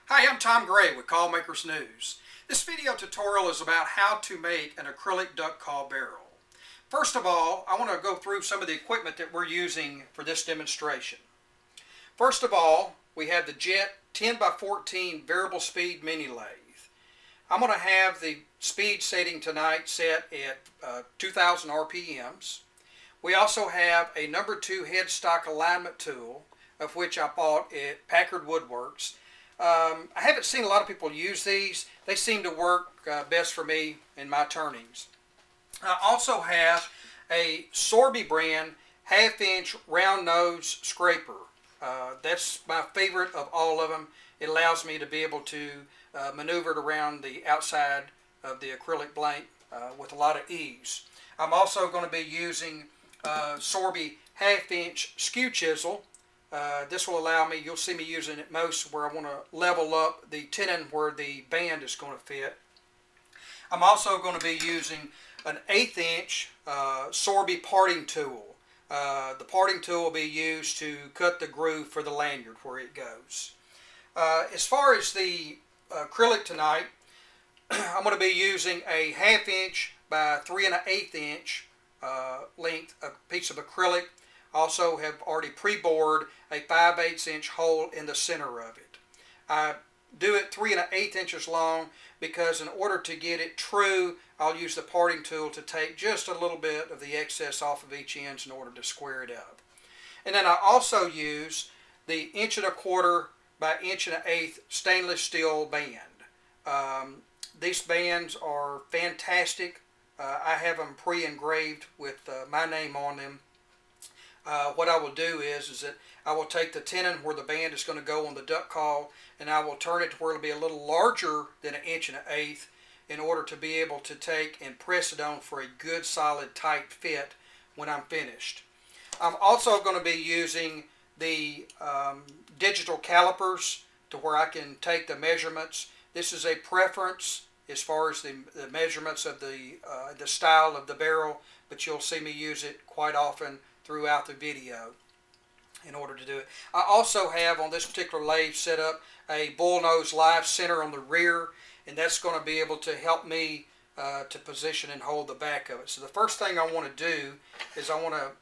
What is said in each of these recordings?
Hi, I'm Tom Gray with Call Makers News. This video tutorial is about how to make an acrylic duck call barrel. First of all, I want to go through some of the equipment that we're using for this demonstration. First of all, we have the Jet 10x14 variable speed mini lathe. I'm going to have the speed setting tonight set at 2000 RPMs. We also have a number 2 headstock alignment tool, of which I bought at Packard Woodworks. I haven't seen a lot of people use these. They seem to work best for me in my turnings. I also have a Sorby brand 1/2-inch round nose scraper. That's my favorite of all of them. It allows me to be able to maneuver it around the outside of the acrylic blank with a lot of ease. I'm also going to be using Sorby 1/2-inch skew chisel. This will allow me, you'll see me using it most where I want to level up the tenon where the band is going to fit. I'm also going to be using an 1/8-inch Sorby parting tool. The parting tool will be used to cut the groove for the lanyard where it goes. As far as the acrylic tonight, I'm going to be using a 1/2-inch by 3 1/8 inch length piece of acrylic. Also have already pre-bored a 5/8 inch hole in the center of it. I do it 3 1/8 inches long because in order to get it true, I'll use the parting tool to take just a little bit of the excess off of each end in order to square it up. And then I also use the 1 1/4 by 1 1/8 stainless steel band. These bands are fantastic. I have them pre-engraved with my name on them. What I will do is that I will take the tenon where the band is going to go on the duck call, and I will turn it to where it will be a little larger than 1 1/8 in order to be able to take and press it on for a good solid tight fit when I'm finished. I'm also going to be using the digital calipers to where I can take the measurements. This is a preference as far as the measurements of the style of the barrel, but you'll see me use it quite often throughout the video in order to do it. I also have on this particular lathe set up a bullnose live center on the rear, and that's going to be able to help me to position and hold the back of it. So the first thing I want to do is I want to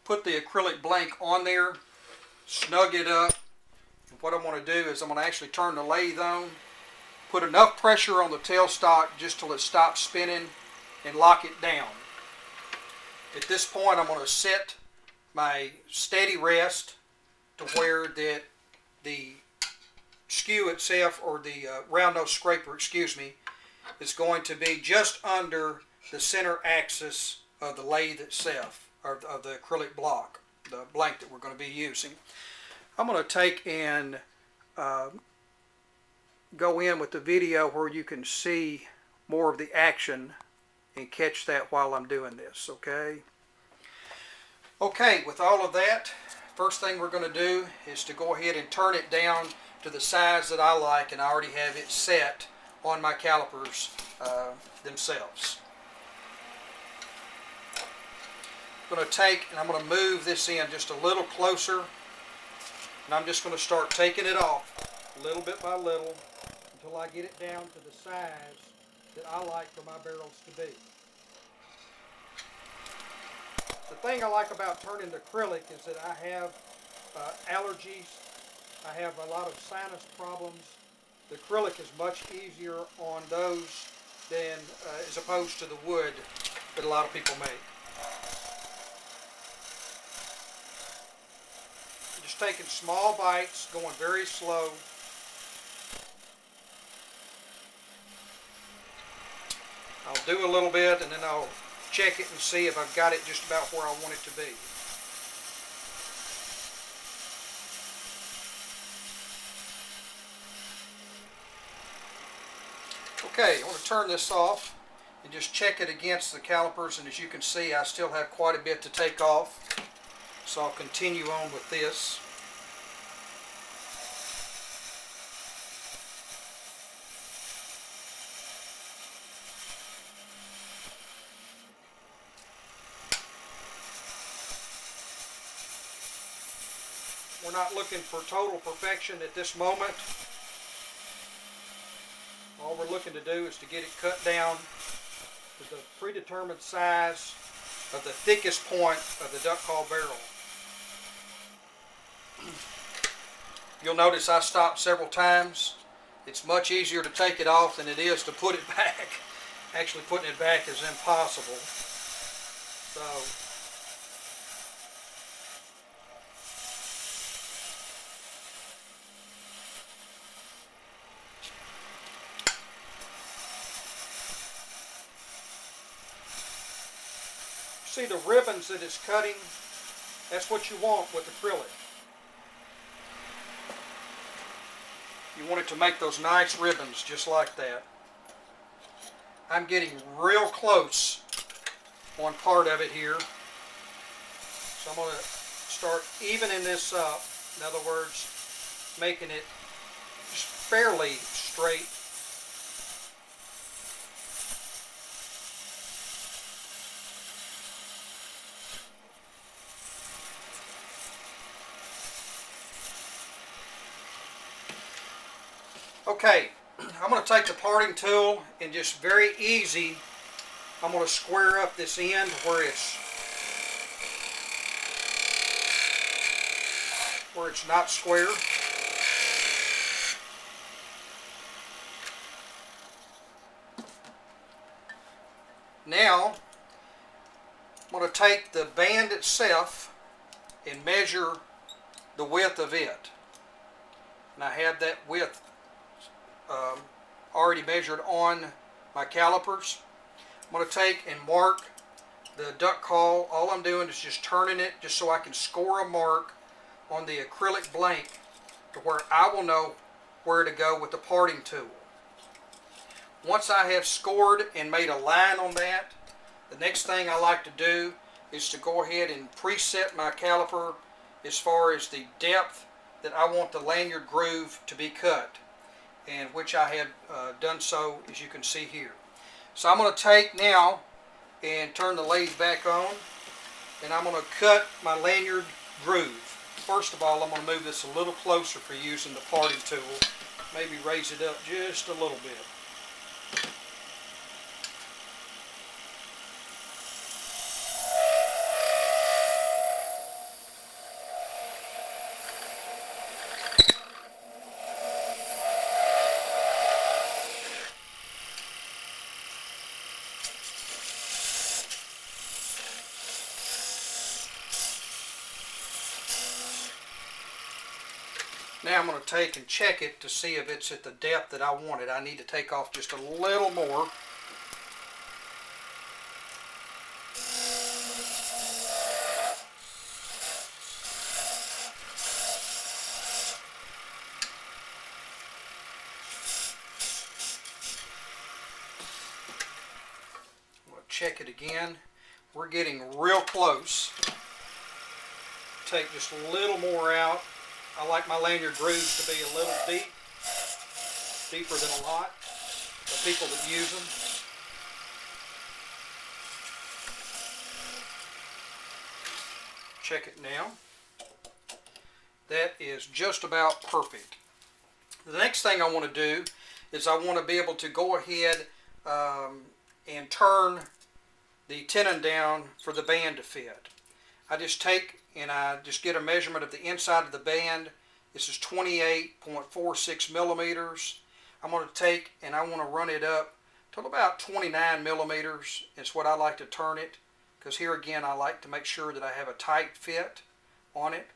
put the acrylic blank on there, snug it up. And what I'm going to do is I'm going to actually turn the lathe on, put enough pressure on the tailstock just till it stops spinning, and lock it down. At this point, I'm going to set my steady rest to where that the skew itself, or the round nose scraper, excuse me, is going to be just under the center axis of the lathe itself, or of the acrylic block, the blank that we're going to be using. I'm going to take and go in with the video where you can see more of the action and catch that while I'm doing this, okay? Okay, with all of that, first thing we're going to do is to go ahead and turn it down to the size that I like, and I already have it set on my calipers themselves. I'm going to take and I'm going to move this in just a little closer, and I'm just going to start taking it off little bit by little until I get it down to the size that I like for my barrels to be. The thing I like about turning the acrylic is that I have allergies. I have a lot of sinus problems. The acrylic is much easier on those than as opposed to the wood that a lot of people make. Just taking small bites, going very slow. I'll do a little bit and then I'll check it and see if I've got it just about where I want it to be. Okay, I want to turn this off and just check it against the calipers, and as you can see I still have quite a bit to take off, so I'll continue on with this. We're not looking for total perfection at this moment. All we're looking to do is to get it cut down to the predetermined size of the thickest point of the duck call barrel. You'll notice I stopped several times. It's much easier to take it off than it is to put it back. Actually, putting it back is impossible. So, see the ribbons that it's cutting? That's what you want with acrylic. You want it to make those nice ribbons just like that. I'm getting real close on part of it here. So I'm going to start evening this up. In other words, making it just fairly straight. Okay, I'm going to take the parting tool and just very easy, I'm going to square up this end where it's not square. Now, I'm going to take the band itself and measure the width of it. And I have that width already measured on my calipers. I'm going to take and mark the duck call. All I'm doing is just turning it just so I can score a mark on the acrylic blank to where I will know where to go with the parting tool. Once I have scored and made a line on that, the next thing I like to do is to go ahead and preset my caliper as far as the depth that I want the lanyard groove to be cut, and which I have done so, as you can see here. So I'm going to take now and turn the lathe back on, and I'm going to cut my lanyard groove. First of all, I'm going to move this a little closer for using the parting tool. Maybe raise it up just a little bit. Now I'm going to take and check it to see if it's at the depth that I want it. I need to take off just a little more. We'll check it again. We're getting real close. Take just a little more out. I like my lanyard grooves to be a little deep, deeper than a lot, for people that use them. Check it now. That is just about perfect. The next thing I want to do is I want to be able to go ahead and turn the tenon down for the band to fit. I just take and I just get a measurement of the inside of the band. This is 28.46 millimeters. I'm going to take and I want to run it up to about 29 millimeters. It's what I like to turn it, because here again I like to make sure that I have a tight fit on it.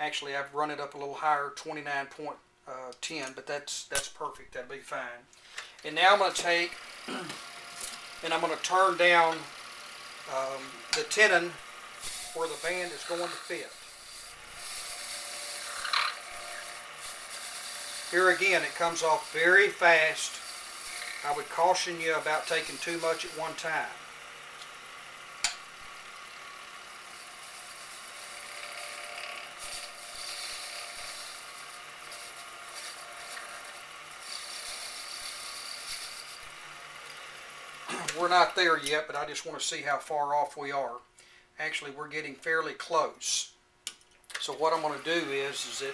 Actually, I've run it up a little higher, 29.10, but that's perfect. That'll be fine. And now I'm going to take and I'm going to turn down the tenon where the band is going to fit. Here again, it comes off very fast. I would caution you about taking too much at one time. We're not there yet, but I just want to see how far off we are. Actually, we're getting fairly close. So what I'm going to do is that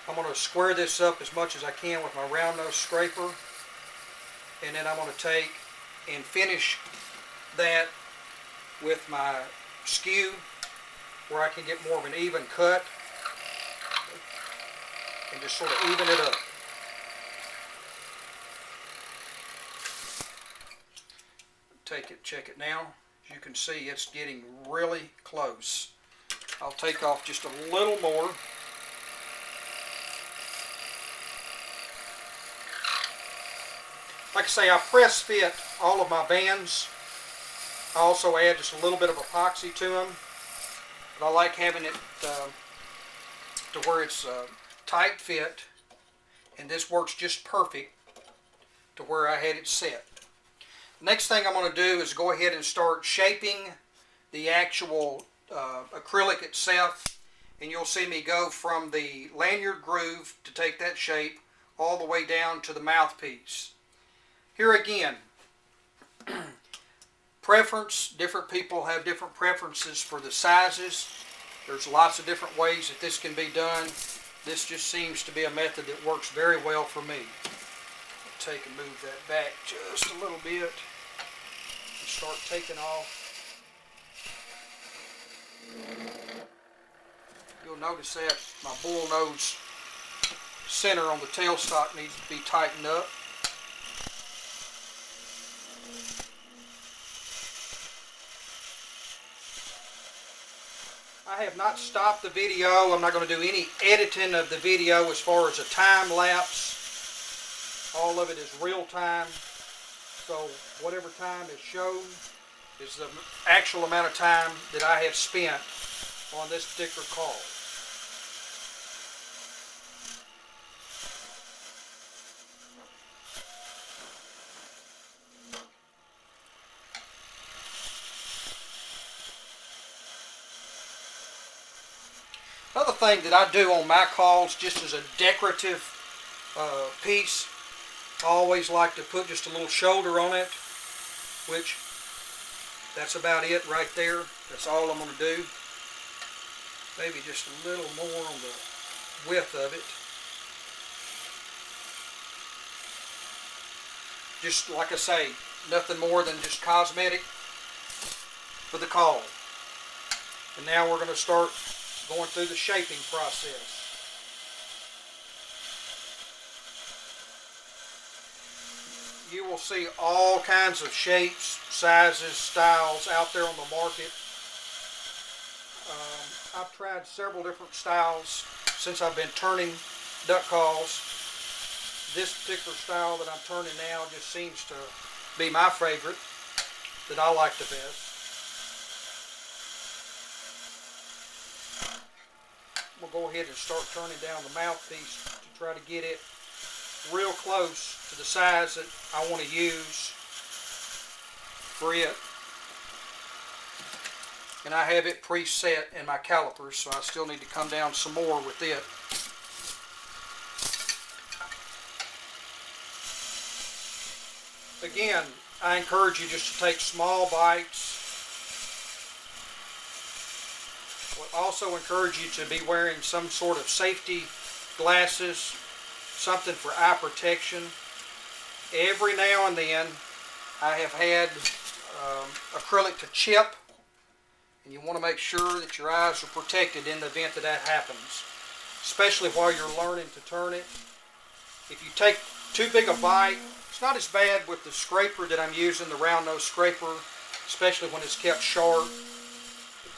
I'm going to square this up as much as I can with my round nose scraper. and then I'm going to take and finish that with my skew where I can get more of an even cut and just sort of even it up. Take it, check it now. As you can see, it's getting really close. I'll take off just a little more. Like I say, I press fit all of my bands. I also add just a little bit of epoxy to them. But I like having it to where it's tight fit. And this works just perfect to where I had it set. Next thing I'm going to do is go ahead and start shaping the actual acrylic itself. And you'll see me go from the lanyard groove to take that shape all the way down to the mouthpiece. Here again, preference, different people have different preferences for the sizes. There's lots of different ways that this can be done. This just seems to be a method that works very well for me. I'll take and move that back just a little bit and start taking off. You'll notice that my bull nose center on the tailstock needs to be tightened up. I have not stopped the video. I'm not going to do any editing of the video as far as a time lapse. All of it is real time. So whatever time is shown is the actual amount of time that I have spent on this particular call. Another thing that I do on my calls, just as a decorative piece, I always like to put just a little shoulder on it, which that's about it right there. That's all I'm going to do. Maybe just a little more on the width of it. Just like I say, nothing more than just cosmetic for the call. And now we're going to start going through the shaping process. You will see all kinds of shapes, sizes, styles out there on the market. I've tried several different styles since I've been turning duck calls. This particular style that I'm turning now just seems to be my favorite, that I like the best. We'll go ahead and start turning down the mouthpiece to try to get it real close to the size that I want to use for it. And I have it preset in my calipers, so I still need to come down some more with it. Again, I encourage you just to take small bites. I also encourage you to be wearing some sort of safety glasses, something for eye protection. Every now and then I have had acrylic to chip, and you want to make sure that your eyes are protected in the event that that happens, especially while you're learning to turn it. If you take too big a bite, it's not as bad with the scraper that I'm using, the round nose scraper, especially when it's kept sharp.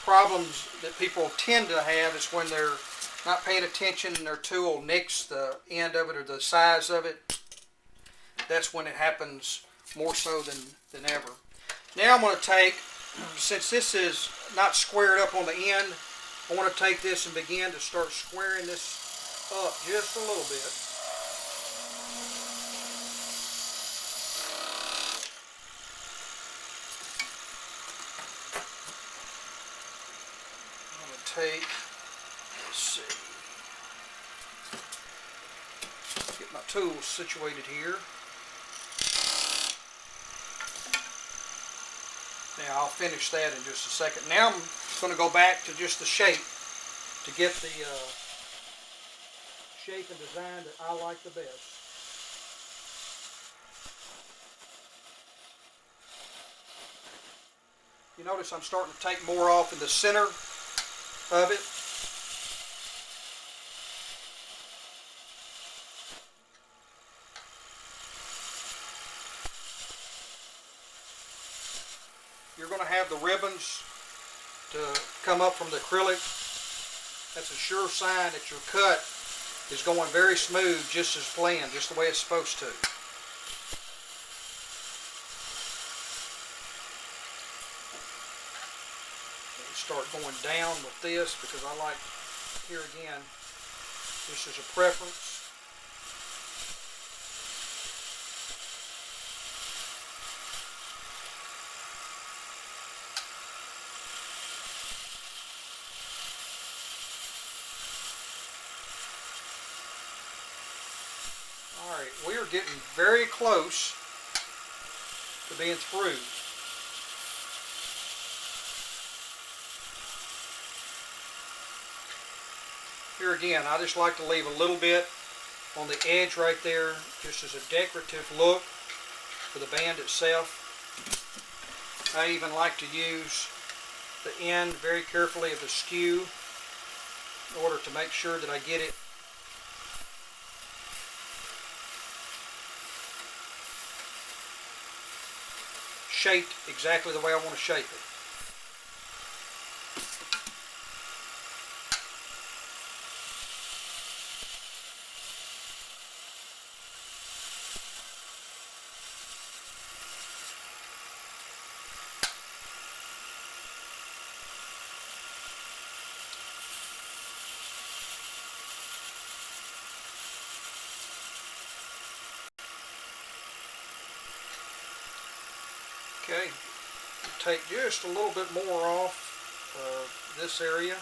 Problems that people tend to have is when they're not paying attention and their tool nicks the end of it or the size of it. That's when it happens more so than ever. Now I'm going to take, since this is not squared up on the end, I want to take this and begin to start squaring this up just a little bit. Let's see, get my tools situated here. Now I'll finish that in just a second. Now I'm going to go back to just the shape to get the shape and design that I like the best. You notice I'm starting to take more off in the center of it. You're going to have the ribbons to come up from the acrylic. That's a sure sign that your cut is going very smooth, just as planned, just the way it's supposed to. Start going down with this because I like, here again, this is a preference. Alright, we are getting very close to being through. Here again, I just like to leave a little bit on the edge right there, just as a decorative look for the band itself. I even like to use the end very carefully of the skew in order to make sure that I get it shaped exactly the way I want to shape it. Okay, take just a little bit more off this area.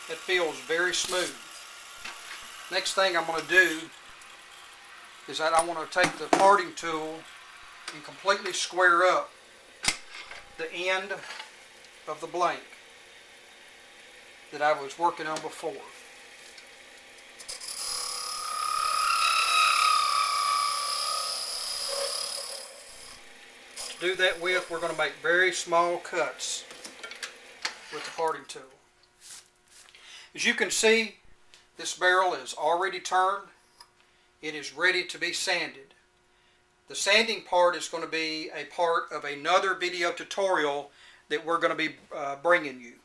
It feels very smooth. Next thing I'm going to do is that I want to take the parting tool and completely square up the end of the blank that I was working on before. To do that with, we're going to make very small cuts with the parting tool. As you can see, this barrel is already turned. It is ready to be sanded. The sanding part is going to be a part of another video tutorial that we're going to be bringing you.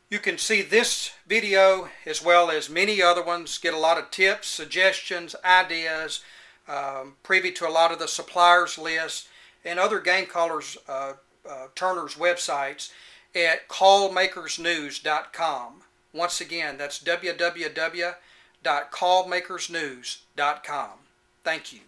You can see this video as well as many other ones, get a lot of tips, suggestions, ideas, privy to a lot of the suppliers list and other game callers, turners websites at callmakersnews.com. Once again, that's www.callmakersnews.com. Thank you.